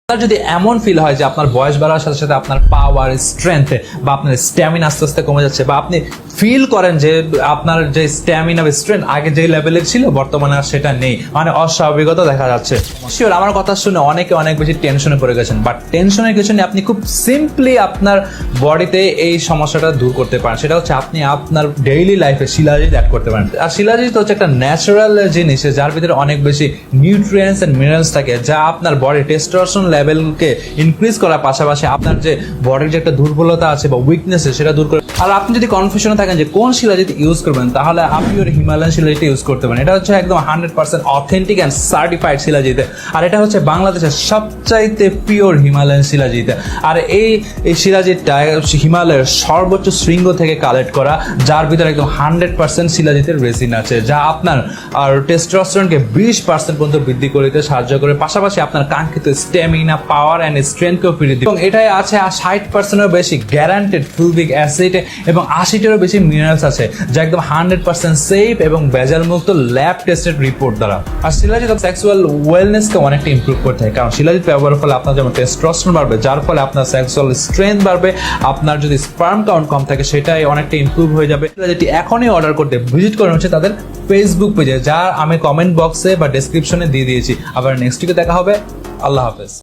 আপনার যদি এমন ফিল হয় যে আপনার বয়স বাড়ার সাথে সাথে আপনার পাওয়ার, স্ট্রেংথ বা আপনার স্ট্যামিনা আস্তে আস্তে কমে যাচ্ছে, বা আপনি ফিল করেন যে আপনার যে স্ট্যামিনা বা স্ট্রেংথ আগে যে লেভেলের ছিল বর্তমানে আর সেটা নেই, মানে অস্বাভাবিকতা দেখা যাচ্ছে। শিওর আমার কথা শুনে অনেকে অনেক বেশি টেনশনে পড়ে গেছেন, বাট টেনশনের কিছু নেই। আপনি খুব সিম্পলি আপনার বডিতে এই সমস্যাটা দূর করতে পারেন। সেটা হচ্ছে আপনি আপনার ডেইলি লাইফে শিলাজিৎ অ্যাড করতে পারেন। আর শিলাজিৎ হচ্ছে একটা ন্যাচারাল জিনিস যার ভিতরে অনেক বেশি নিউট্রিয়েন্টস এন্ড মিনারেলস থাকে, যা আপনার বডি টেস্টোস্টেরন লেভেলকে ইনক্রিজ করার পাশাপাশি আপনার যে বডির যে একটা দুর্বলতা আছে বা উইকনেস সেটা দূর করে। আর আপনি যদি কনফিউশনে থাকেন যে কোন শিলাজিৎ ইউজ করবেন, তাহলে আপনি ওর হিমালয়ান শিলাজিৎ ইউজ করতে পারেন। এটা হচ্ছে একদম 100% অথেন্টিক অ্যান্ড সার্টিফাইড শিলাজিৎ, আর এটা হচ্ছে বাংলাদেশের সবচাইতে পিওর হিমালয়ান শিলাজিৎ। আর এই শিলাজিৎটা হিমালয়ের সর্বোচ্চ শৃঙ্গ থেকে কালেক্ট করা, যার ভিতরে একদম 100% শিলাজিতের রেসিন আছে, যা আপনার আর টেস্টোস্টেরনকে 20% পর্যন্ত বৃদ্ধি করতে সাহায্য করে, পাশাপাশি আপনার কাঙ্ক্ষিত স্ট্যামিনা, পাওয়ার অ্যান্ড স্ট্রেংথকেও ফিরিয়ে দিবে। এবং এটাই আছে 60%-এরও বেশি গ্যারান্টেড ফুলভিক অ্যাসিড এবং 80-টিরও বেশি মিনারেলস আছে, যা একদম 100% সেফ এবং ভেজাল মুক্ত ল্যাব টেস্টেড রিপোর্ট দ্বারা। আর শিলাজিৎ সেক্সুয়াল ওয়েলনেসকে অনেকটা ইমপ্রুভ করতে হয়, কারণ শিলাজিৎ ব্যবহারের ফলে আপনার যেমন টেস্টোস্টেরন বাড়বে, যার ফলে আপনার সেক্সুয়াল স্ট্রেংথ বাড়বে, আপনার যদি স্পার্ম কাউন্ট কম থাকে সেটাই অনেকটা ইমপ্রুভ হয়ে যাবে। যেটি এখনই অর্ডার করতে ভিজিট করেন হচ্ছে তাদের ফেসবুক পেজে, যা আমি কমেন্ট বক্সে বা ডেসক্রিপশনে দিয়ে দিয়েছি। আবার নেক্সট উইকে দেখা হবে। আল্লাহ হাফেজ।